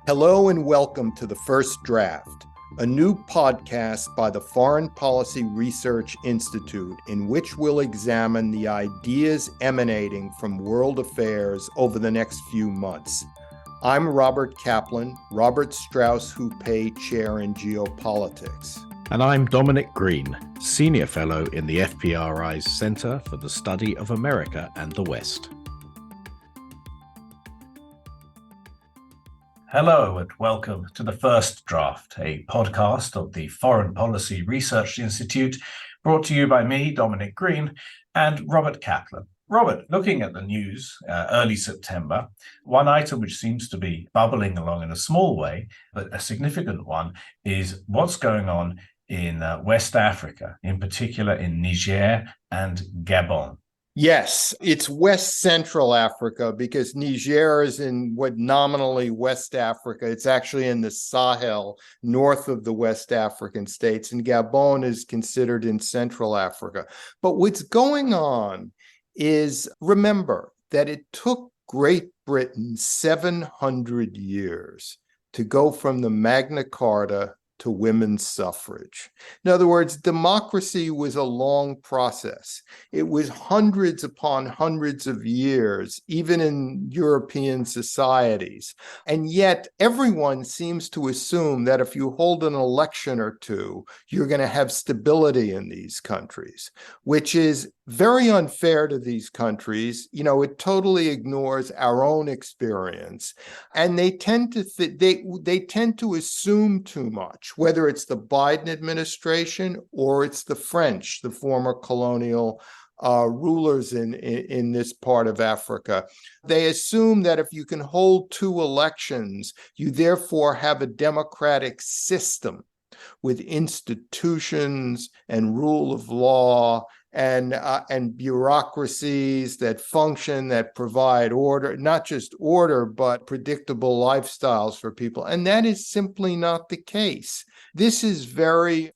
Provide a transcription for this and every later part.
Hello and welcome to The First Draft, a new podcast by the Foreign Policy Research Institute in which we'll examine the ideas emanating from world affairs over the next few months. I'm Robert Kaplan, Robert Strauss Houppé Chair in Geopolitics. And I'm Dominic Green, Senior Fellow in the FPRI's Center for the Study of America and the West. Hello and welcome to The First Draft, a podcast of the Foreign Policy Research Institute, brought to you by me, Dominic Green, and Robert Kaplan. Robert, looking at the news early September, one item which seems to be bubbling along in a small way, but a significant one, is what's going on in West Africa, in particular in Niger and Gabon. Yes, it's West Central Africa because Niger is in what nominally West Africa. It's actually in the Sahel, north of the West African states, and Gabon is considered in Central Africa. But what's going on is, remember that it took Great Britain 700 years to go from the Magna Carta to women's suffrage. In other words, democracy was a long process. It was hundreds upon hundreds of years, even in European societies. And yet everyone seems to assume that if you hold an election or two, you're going to have stability in these countries, which is very unfair to these countries. You know, it totally ignores our own experience. And they tend to they tend to assume too much, whether it's the Biden administration or it's the French, the former colonial rulers in this part of Africa. They assume that if you can hold two elections, you therefore have a democratic system with institutions and rule of law and bureaucracies that function, that provide order, not just order, but predictable lifestyles for people. And that is simply not the case. This is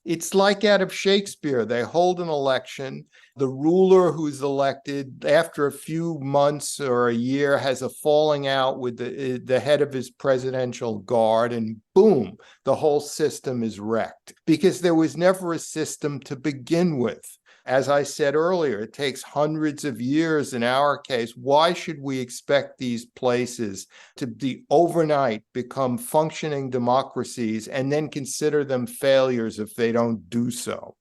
it's like out of Shakespeare. They hold an election. The ruler who's elected after a few months or a year has a falling out with the head of his presidential guard, and boom, the whole system is wrecked because there was never a system to begin with. As I said earlier, it takes hundreds of years in our case. Why should we expect these places to overnight become functioning democracies and then consider them failures if they don't do so?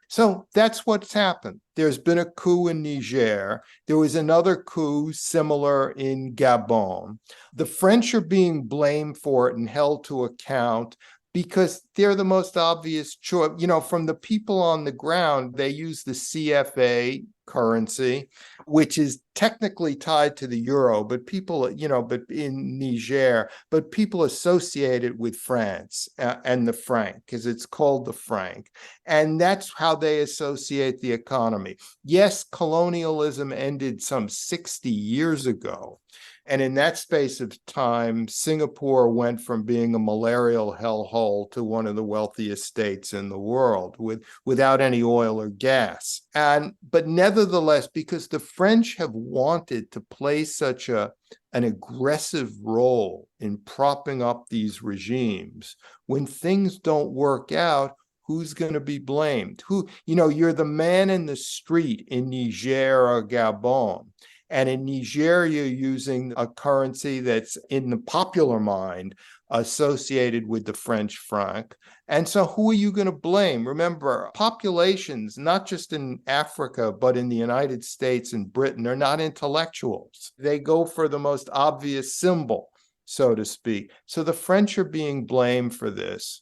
So that's what's happened. There's been a coup in Niger. There was another coup similar in Gabon. The French are being blamed for it and held to account because they're the most obvious choice. You know, from the people on the ground, they use the CFA currency, which is technically tied to the euro, but people, but in Niger, but people associate it with France and the franc, because it's called the franc. And that's how they associate the economy. Yes, colonialism ended some 60 years ago. And in that space of time, Singapore went from being a malarial hellhole to one of the wealthiest states in the world without any oil or gas. But nevertheless, because the French have wanted to play such an aggressive role in propping up these regimes, when things don't work out, who's going to be blamed? You're the man in the street in Niger or Gabon. And in Niger, you're using a currency that's in the popular mind associated with the French franc. And so who are you going to blame? Remember, populations, not just in Africa, but in the United States and Britain, are not intellectuals. They go for the most obvious symbol, so to speak. So the French are being blamed for this.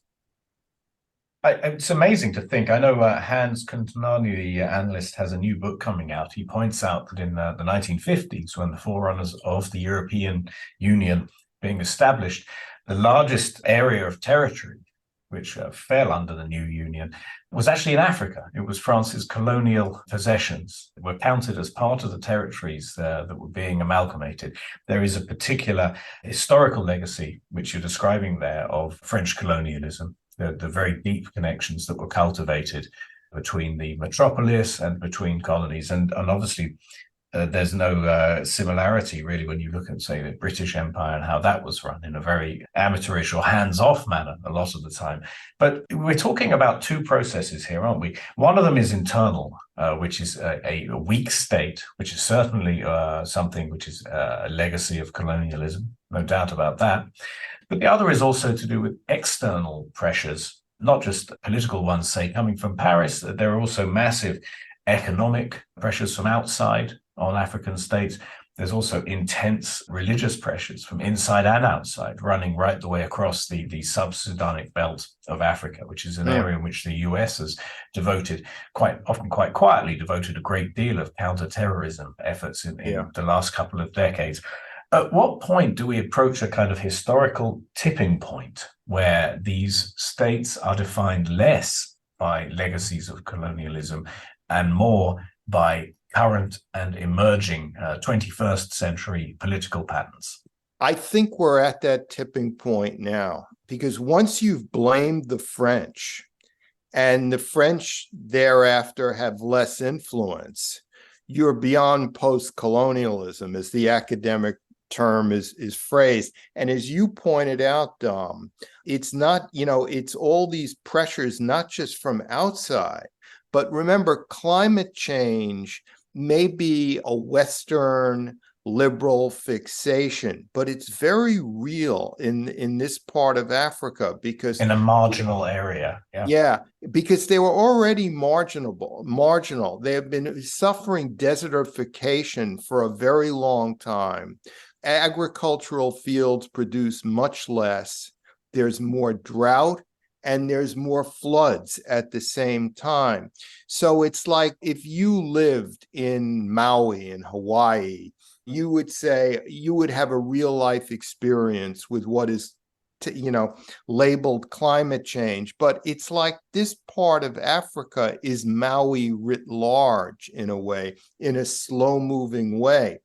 It's amazing to think. I know Hans Kuntanani, the analyst, has a new book coming out. He points out that in the 1950s, when the forerunners of the European Union being established, the largest area of territory which fell under the new union was actually in Africa. It was France's colonial possessions that were counted as part of the territories that were being amalgamated. There is a particular historical legacy, which you're describing there, of French colonialism. The very deep connections that were cultivated between the metropolis and between colonies. And obviously, there's no similarity really when you look at, say, the British Empire and how that was run in a very amateurish or hands-off manner a lot of the time. But we're talking about two processes here, aren't we? One of them is internal, which is a weak state, which is certainly something which is a legacy of colonialism, no doubt about that. But the other is also to do with external pressures, not just political ones, say, coming from Paris. There are also massive economic pressures from outside on African states. There's also intense religious pressures from inside and outside, running right the way across the sub-Sudanic belt of Africa, which is an area in which the US has devoted, quite often quite quietly, devoted a great deal of counterterrorism efforts in the last couple of decades. At what point do we approach a kind of historical tipping point where these states are defined less by legacies of colonialism and more by current and emerging 21st century political patterns? I think we're at that tipping point now, because once you've blamed the French and the French thereafter have less influence, you're beyond post-colonialism, as the academic term is phrased. And as you pointed out, Dom, it's not, it's all these pressures, not just from outside, but remember, climate change may be a Western liberal fixation, but it's very real in this part of Africa, because in a marginal area. Yeah, because they were already marginal. They have been suffering desertification for a very long time. Agricultural fields produce much less. There's more drought and there's more floods at the same time. So it's like if you lived in Maui in Hawaii, you would say you would have a real life experience with what is labeled climate change. But it's like this part of Africa is Maui writ large in a way, in a slow moving way.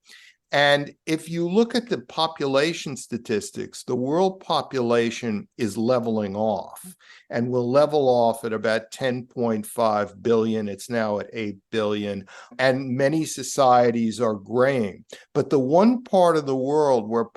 And if you look at the population statistics, the world population is leveling off and will level off at about 10.5 billion. It's now at 8 billion. And many societies are graying. But the one part of the world where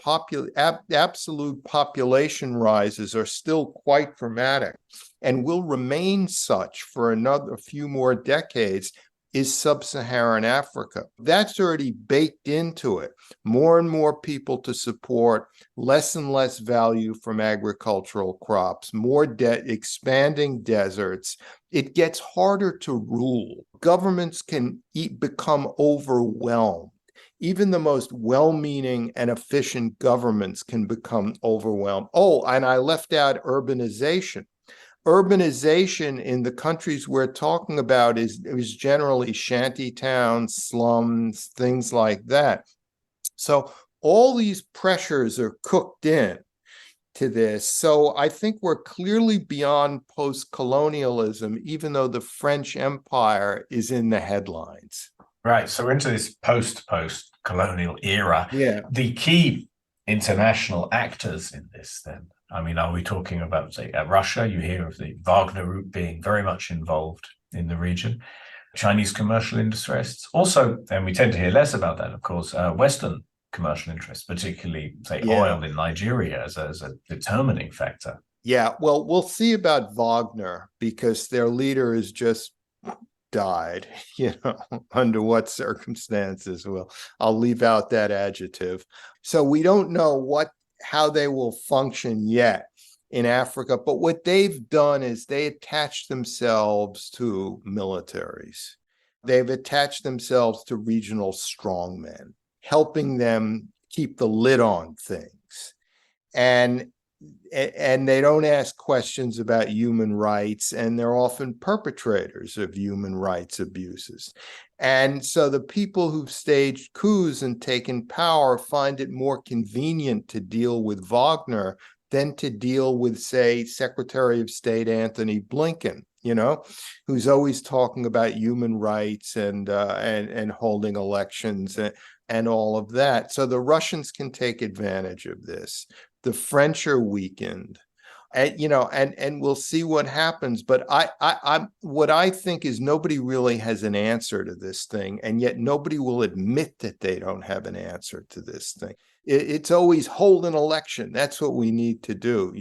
absolute population rises are still quite dramatic and will remain such for a few more decades is sub-Saharan Africa. That's already baked into it. More and more people to support, less and less value from agricultural crops, more expanding deserts. It gets harder to rule. Governments can become overwhelmed. Even the most well-meaning and efficient governments can become overwhelmed. Oh, and I left out urbanization. Urbanization in the countries we're talking about is generally shanty towns, slums, things like that. So all these pressures are cooked in to this. So I think we're clearly beyond post-colonialism, even though the French Empire is in the headlines. Right. So we're into this post-colonial era. Yeah. The key international actors in this, then, I mean, are we talking about, say, Russia? You hear of the Wagner Group being very much involved in the region. Chinese commercial interests. Also, and we tend to hear less about that, of course, Western commercial interests, particularly, say, oil in Nigeria as a determining factor. Yeah, well, we'll see about Wagner, because their leader has just died, under what circumstances. Well, I'll leave out that adjective. So we don't know how they will function yet in Africa, but what they've done is they attach themselves to militaries. They've attached themselves to regional strongmen, helping them keep the lid on things. And they don't ask questions about human rights, and they're often perpetrators of human rights abuses. And so the people who've staged coups and taken power find it more convenient to deal with Wagner than to deal with, say, Secretary of State Anthony Blinken, who's always talking about human rights and holding elections and all of that. So the Russians can take advantage of this. The French are weakened. and and we'll see what happens. But I'm what I think is nobody really has an answer to this thing, and yet nobody will admit that they don't have an answer to this thing. It's always hold an election. That's what we need to do.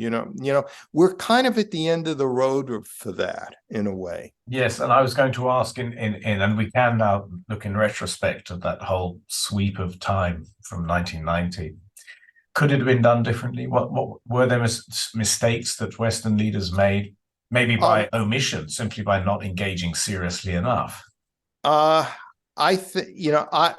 We're kind of at the end of the road for that in a way. Yes, and I was going to ask and we can now look in retrospect at that whole sweep of time from 1990. Could it have been done differently? What were there mistakes that Western leaders made, maybe by omission, simply by not engaging seriously enough? I think,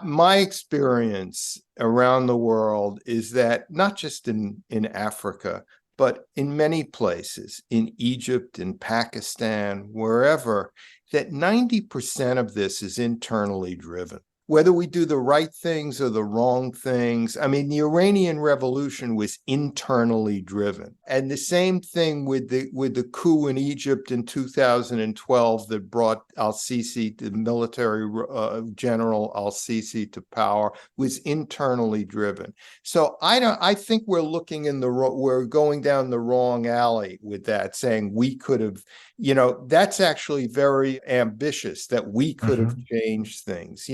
my experience around the world is that not just in Africa, but in many places, in Egypt, in Pakistan, wherever, that 90% of this is internally driven. Whether we do the right things or the wrong things. I mean, the Iranian Revolution was internally driven. And the same thing with the coup in Egypt in 2012 that brought al-Sisi, the military general al-Sisi, to power, was internally driven. So I think we're going down the wrong alley with that, saying we could have, that's actually very ambitious, that we could have changed things.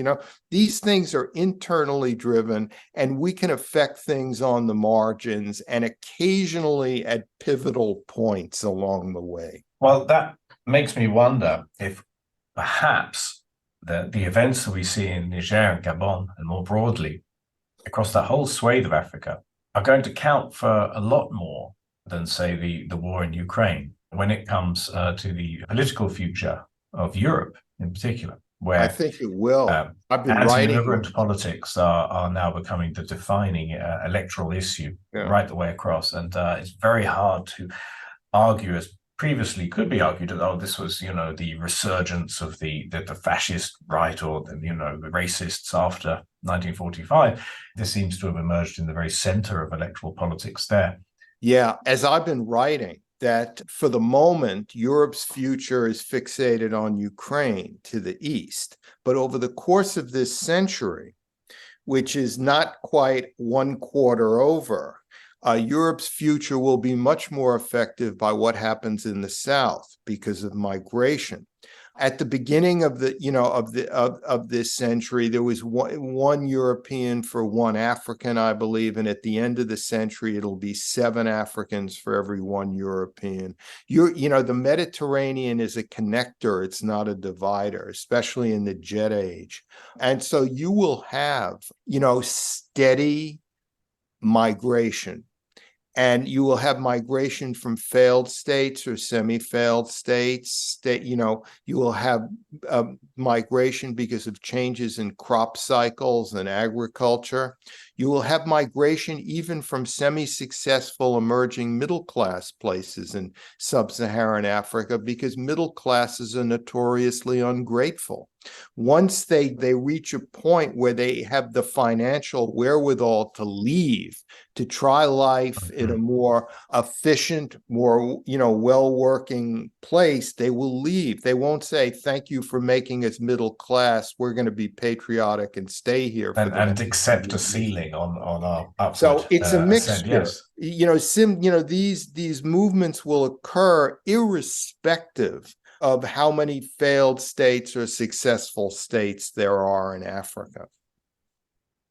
These things are internally driven, and we can affect things on the margins and occasionally at pivotal points along the way. Well, that makes me wonder if perhaps the events that we see in Niger and Gabon, and more broadly across the whole swathe of Africa, are going to count for a lot more than, say, the war in Ukraine when it comes to the political future of Europe in particular. Where I think it will. I've been anti-immigrant politics are now becoming the defining electoral issue right the way across, and it's very hard to argue, as previously could be argued, that this was the resurgence of the fascist right, or the racists after 1945. This seems to have emerged in the very center of electoral politics there. Yeah, as I've been writing, that for the moment, Europe's future is fixated on Ukraine to the east. But over the course of this century, which is not quite one quarter over, Europe's future will be much more affected by what happens in the south because of migration. At the beginning of this century, there was one European for one African, I believe, and at the end of the century, it'll be 7 Africans for every one European. The Mediterranean is a connector; it's not a divider, especially in the jet age. And so you will have, steady migration. And you will have migration from failed states or semi-failed states. You will have migration because of changes in crop cycles and agriculture. You will have migration even from semi-successful emerging middle-class places in sub-Saharan Africa, because middle classes are notoriously ungrateful. Once they reach a point where they have the financial wherewithal to leave, to try life in a more efficient, more, well-working place, they will leave. They won't say, thank you for making us middle class. We're going to be patriotic and stay here. And accept a ceiling on our upward. So it's a mixture. Ascent, yes. These movements will occur irrespective of how many failed states or successful states there are in Africa.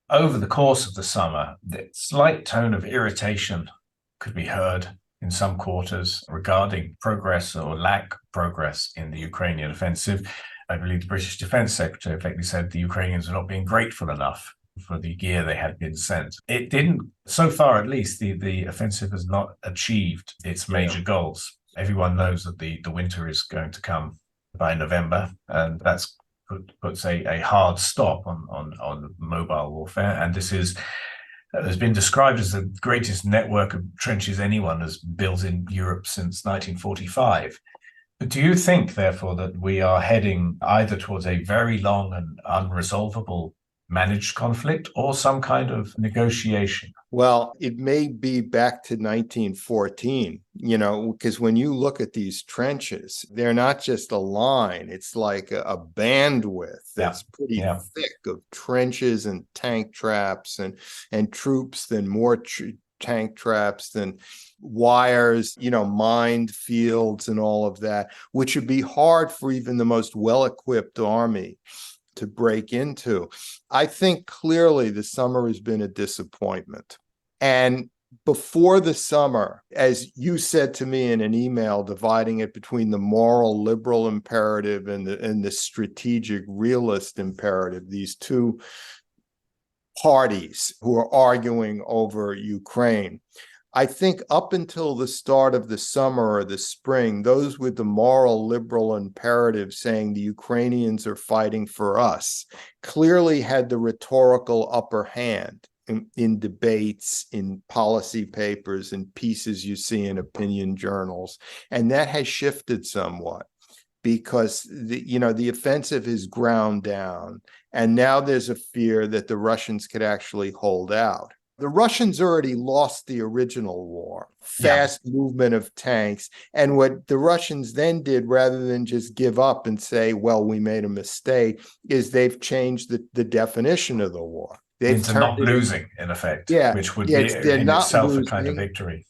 Over the course of the summer, the slight tone of irritation could be heard in some quarters regarding progress or lack of progress in the Ukrainian offensive. I believe the British Defense Secretary effectively said the Ukrainians are not being grateful enough for the gear they had been sent. It didn't, so far at least, the offensive has not achieved its major goals. Everyone knows that the winter is going to come by November, and that's puts a hard stop on mobile warfare. And this has been described as the greatest network of trenches anyone has built in Europe since 1945. But do you think, therefore, that we are heading either towards a very long and unresolvable managed conflict or some kind of negotiation? Well, it may be back to 1914, because when you look at these trenches, they're not just a line, it's like a bandwidth that's pretty thick of trenches and tank traps and troops, then more tank traps than wires, mined fields and all of that, which would be hard for even the most well-equipped army to break into. I think clearly the summer has been a disappointment. And before the summer, as you said to me in an email, dividing it between the moral liberal imperative and the strategic realist imperative, these two parties who are arguing over Ukraine. I think up until the start of the summer or the spring, those with the moral liberal imperative saying the Ukrainians are fighting for us clearly had the rhetorical upper hand in debates, in policy papers, in pieces you see in opinion journals. And that has shifted somewhat because the offensive is ground down. And now there's a fear that the Russians could actually hold out. The Russians already lost the original war, fast movement of tanks. And what the Russians then did, rather than just give up and say, well, we made a mistake, is they've changed the definition of the war. They've into not losing, in effect, which would be in itself a kind of victory.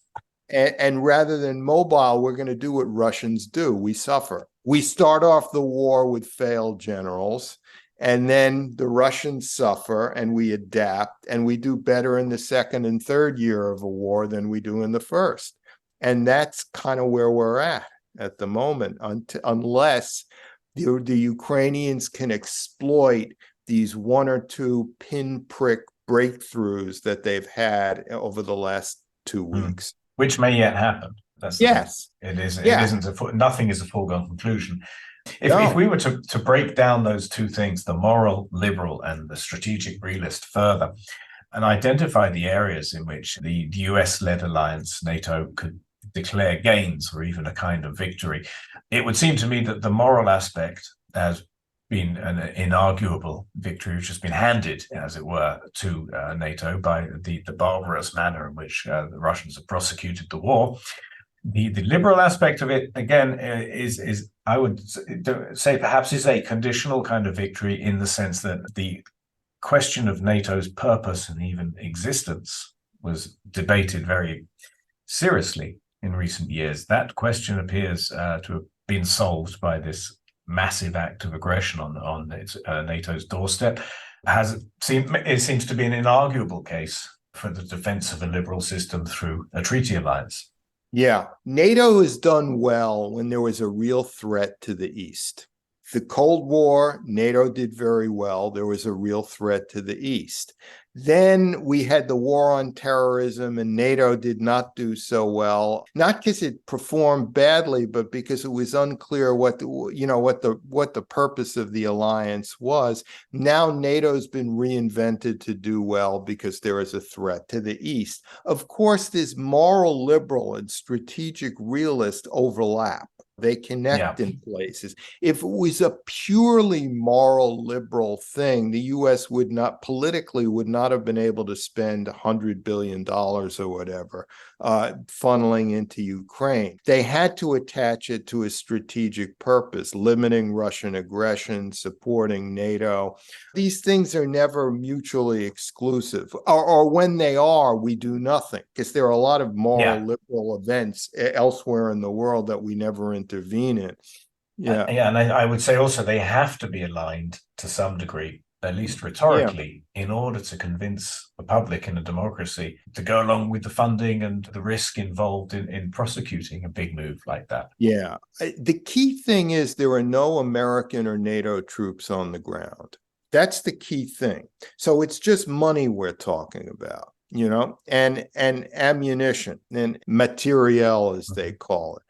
And rather than mobile, we're going to do what Russians do. We suffer. We start off the war with failed generals, and then the Russians suffer and we adapt, and we do better in the second and third year of a war than we do in the first. And that's kind of where we're at the moment, unless the Ukrainians can exploit these one or two pinprick breakthroughs that they've had over the last 2 weeks. Which may yet happen. That's yes. It isn't nothing is a foregone conclusion. If we were to break down those two things, the moral liberal and the strategic realist, further, and identify the areas in which the US-led alliance, NATO, could declare gains or even a kind of victory, it would seem to me that the moral aspect has been an inarguable victory, which has been handed, as it were, to NATO by the barbarous manner in which the Russians have prosecuted the war. The liberal aspect of it, again, is I would say perhaps is a conditional kind of victory, in the sense that the question of NATO's purpose and even existence was debated very seriously in recent years. That question appears to have been solved by this massive act of aggression on NATO's doorstep. It seems to be an inarguable case for the defense of a liberal system through a treaty alliance. Yeah, NATO has done well when there was a real threat to the East. The Cold War, NATO did very well. There was a real threat to the East. Then we had the war on terrorism, and NATO did not do so well, not because it performed badly, but because it was unclear what the purpose of the alliance was. Now NATO's been reinvented to do well because there is a threat to the East. Of course, this moral liberal and strategic realist overlap. They connect in places. If it was a purely moral liberal thing, the U.S. would not have been able to spend $100 billion or whatever funneling into Ukraine. They had to attach it to a strategic purpose, limiting Russian aggression, supporting NATO. These things are never mutually exclusive, or when they are, we do nothing, because there are a lot of moral liberal events elsewhere in the world that we never intervene in. And I would say also they have to be aligned to some degree, at least rhetorically, in order to convince the public in a democracy to go along with the funding and the risk involved in prosecuting a big move like that. Yeah. The key thing is there are no American or NATO troops on the ground. That's the key thing. So it's just money we're talking about, and ammunition and materiel, as they call it.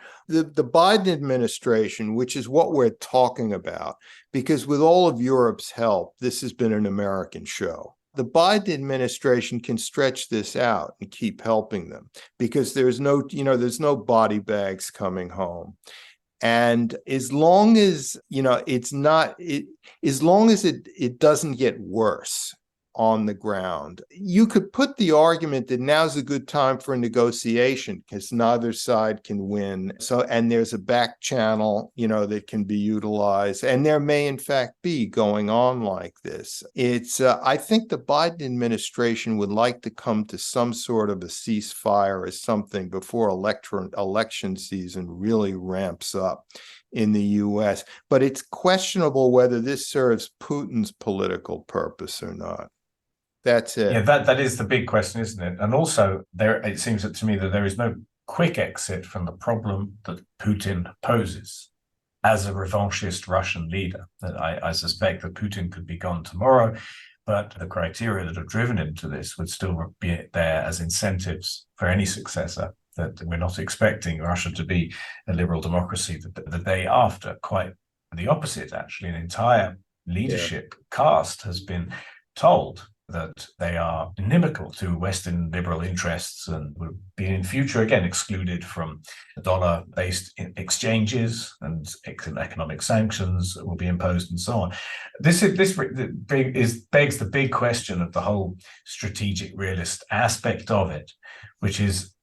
The Biden administration, which is what we're talking about, because with all of Europe's help, this has been an American show. The Biden administration can stretch this out and keep helping them, because there's no body bags coming home. And as long as, it doesn't get worse on the ground. You could put the argument that now's a good time for a negotiation because neither side can win. So, and there's a back channel, that can be utilized. And there may, in fact, be going on like this. I think the Biden administration would like to come to some sort of a ceasefire or something before election season really ramps up in the U.S. But it's questionable whether this serves Putin's political purpose or not. That's it. Yeah, that is the big question, isn't it? And also, it seems to me that there is no quick exit from the problem that Putin poses as a revanchist Russian leader. That I suspect that Putin could be gone tomorrow, but the criteria that have driven him to this would still be there as incentives for any successor. That we're not expecting Russia to be a liberal democracy the day after. Quite the opposite, actually. An entire leadership caste has been told that they are inimical to Western liberal interests and will be in future, again, excluded from dollar-based exchanges, and economic sanctions will be imposed and so on. This begs the big question of the whole strategic realist aspect of it, which is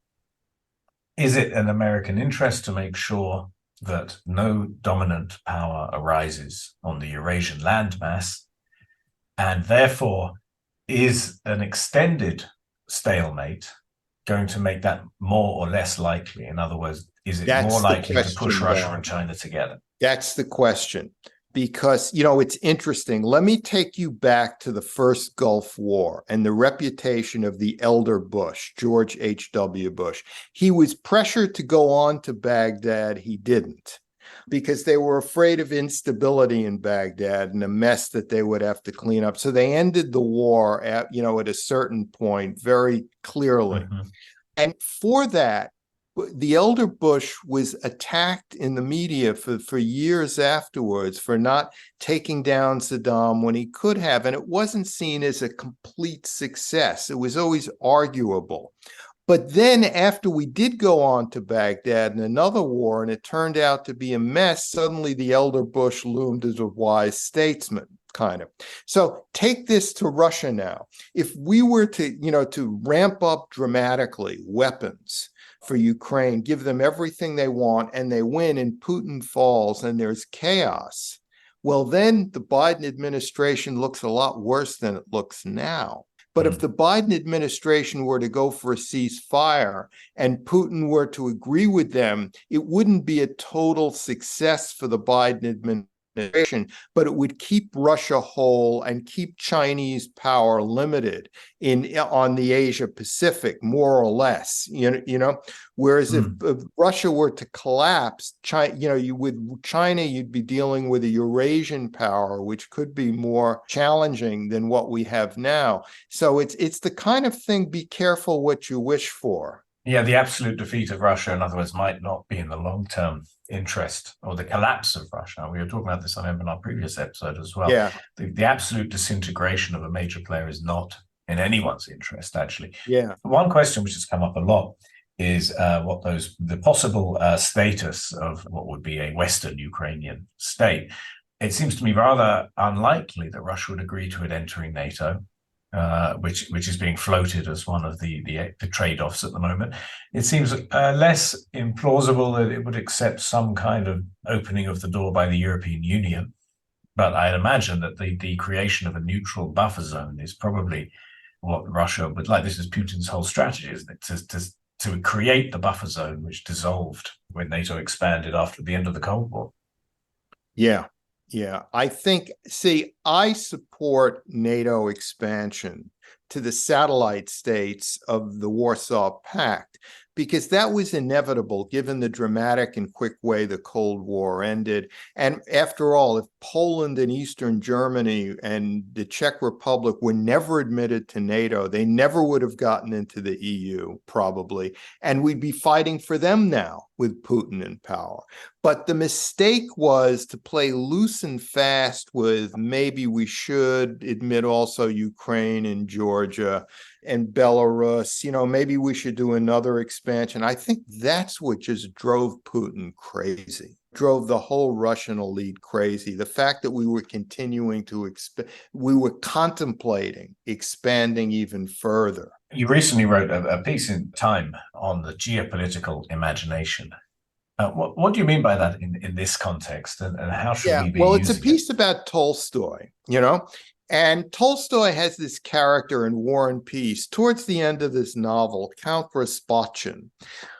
it an American interest to make sure that no dominant power arises on the Eurasian landmass, and therefore is an extended stalemate going to make that more or less likely? In other words, is it more likely to push Russia and China together? That's the question. Because, it's interesting. Let me take you back to the first Gulf War and the reputation of the elder Bush, George H.W. Bush. He was pressured to go on to Baghdad. He didn't, because they were afraid of instability in Baghdad and a mess that they would have to clean up. So they ended the war at a certain point very clearly. Mm-hmm. And for that, the elder Bush was attacked in the media for years afterwards for not taking down Saddam when he could have. And it wasn't seen as a complete success. It was always arguable. But then after we did go on to Baghdad in another war, and it turned out to be a mess, suddenly the elder Bush loomed as a wise statesman, kind of. So take this to Russia now. If we were to ramp up dramatically weapons for Ukraine, give them everything they want, and they win, and Putin falls, and there's chaos, well, then the Biden administration looks a lot worse than it looks now. But if the Biden administration were to go for a ceasefire and Putin were to agree with them, it wouldn't be a total success for the Biden administration, but it would keep Russia whole and keep Chinese power limited on the Asia Pacific, more or less. Whereas if Russia were to collapse, with China, you'd be dealing with a Eurasian power, which could be more challenging than what we have now. So it's the kind of thing, be careful what you wish for. Yeah, the absolute defeat of Russia, in other words, might not be in the long-term interest, or the collapse of Russia. We were talking about this, I remember, in our previous episode as well. Yeah. The absolute disintegration of a major player is not in anyone's interest, actually. Yeah. One question which has come up a lot is the possible status of what would be a Western Ukrainian state. It seems to me rather unlikely that Russia would agree to it entering NATO, which is being floated as one of the trade-offs at the moment. It seems less implausible that it would accept some kind of opening of the door by the European Union. But I'd imagine that the creation of a neutral buffer zone is probably what Russia would like. This is Putin's whole strategy, isn't it? To create the buffer zone, which dissolved when NATO expanded after the end of the Cold War. Yeah. I support NATO expansion to the satellite states of the Warsaw Pact, because that was inevitable given the dramatic and quick way the Cold War ended. And after all, if Poland and Eastern Germany and the Czech Republic were never admitted to NATO, they never would have gotten into the EU, probably. And we'd be fighting for them now with Putin in power. But the mistake was to play loose and fast with maybe we should admit also Ukraine and Georgia and Belarus, maybe we should do another expansion. I think that's what just drove Putin crazy. drove the whole Russian elite crazy. The fact that we were continuing to we were contemplating expanding even further. You recently wrote a piece in Time on the geopolitical imagination. What do you mean by that in this context, and how should we be well, using it's a piece about Tolstoy, and Tolstoy has this character in War and Peace towards the end of this novel, Count Rasputchin,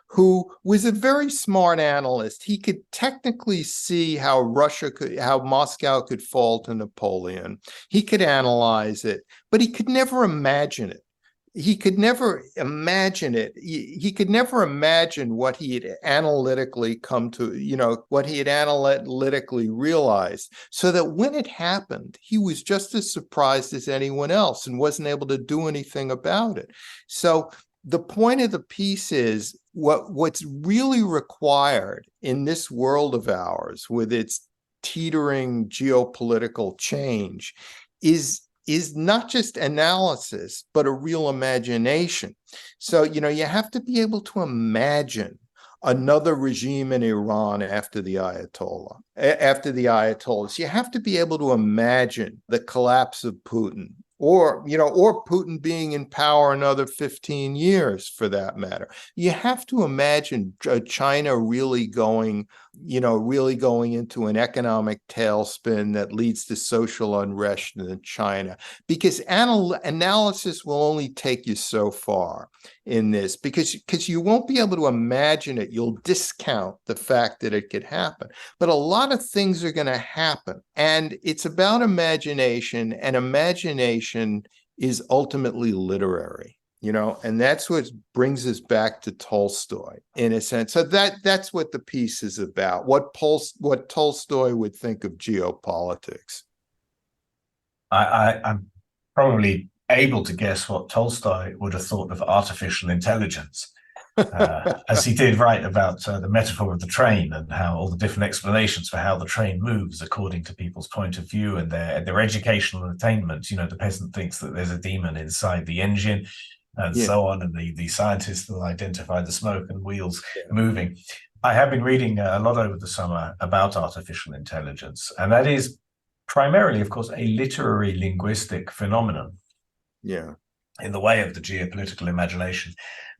who was a very smart analyst. He could technically see how Moscow could fall to Napoleon. He could analyze it, but he could never imagine it. He could never imagine it. He could never imagine what he had analytically come to, what he had analytically realized, so that when it happened, he was just as surprised as anyone else and wasn't able to do anything about it. So the point of the piece is what's really required in this world of ours with its teetering geopolitical change is not just analysis, but a real imagination. So, you have to be able to imagine another regime in Iran after the Ayatollahs. You have to be able to imagine the collapse of Putin, or Putin being in power another 15 years for that matter. You have to imagine China really going into an economic tailspin that leads to social unrest in China, because analysis will only take you so far in this, because you won't be able to imagine it. You'll discount the fact that it could happen. But a lot of things are going to happen, and it's about imagination, and imagination is ultimately literary, and that's what brings us back to Tolstoy in a sense. So that's what the piece is about, what Tolstoy would think of geopolitics. I'm probably able to guess what Tolstoy would have thought of artificial intelligence, as he did write about the metaphor of the train, and how all the different explanations for how the train moves according to people's point of view and their educational attainment. The peasant thinks that there's a demon inside the engine, and so on, and the scientists will identify the smoke and wheels moving. I have been reading a lot over the summer about artificial intelligence, and that is primarily, of course, a literary linguistic phenomenon. In the way of the geopolitical imagination.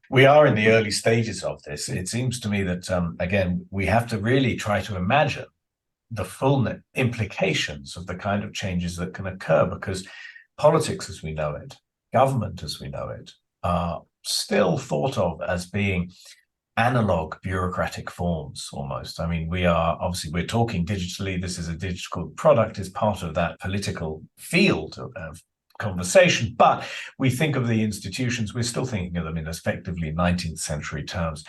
We are in the early stages of this. It seems to me that, again, we have to really try to imagine the full implications of the kind of changes that can occur, because politics as we know it, government as we know it, are still thought of as being analog bureaucratic forms almost. I mean, we're talking digitally. This is a digital product, is part of that political field of conversation, but we think of the institutions, we're still thinking of them in effectively 19th century terms,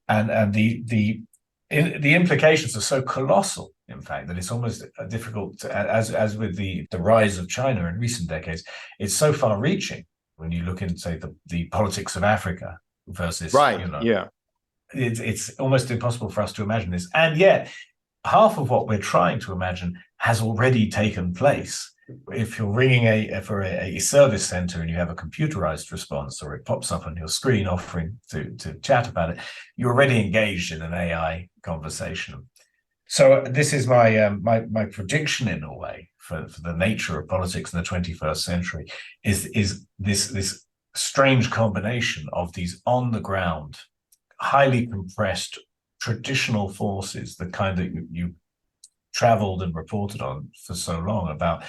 and the implications are so colossal, in fact, that it's almost difficult as with the rise of China in recent decades. It's so far reaching when you look in, say, the politics of Africa versus it's almost impossible for us to imagine this, and yet half of what we're trying to imagine has already taken place. If you're ringing for a service center and you have a computerized response, or it pops up on your screen offering to chat about it, you're already engaged in an AI conversation. So this is my prediction, in a way, for the nature of politics in the 21st century, is this strange combination of these on the ground, highly compressed traditional forces, the kind that you traveled and reported on for so long, about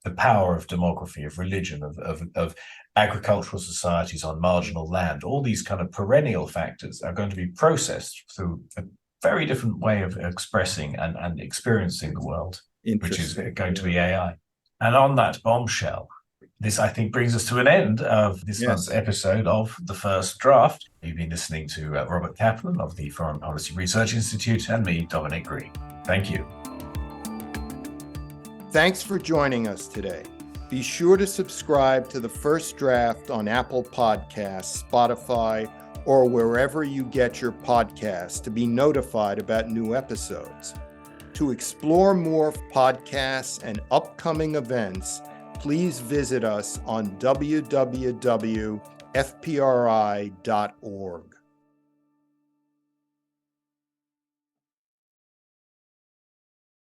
the power of demography, of religion, of agricultural societies on marginal land. All these kind of perennial factors are going to be processed through a very different way of expressing and experiencing the world, which is going to be AI. And on that bombshell, this, I think, brings us to an end of this month's episode of The First Draft. You've been listening to Robert Kaplan of the Foreign Policy Research Institute, and me, Dominic Green. Thank you. Thanks for joining us today. Be sure to subscribe to The First Draft on Apple Podcasts, Spotify, or wherever you get your podcasts to be notified about new episodes. To explore more podcasts and upcoming events, please visit us on www.fpri.org.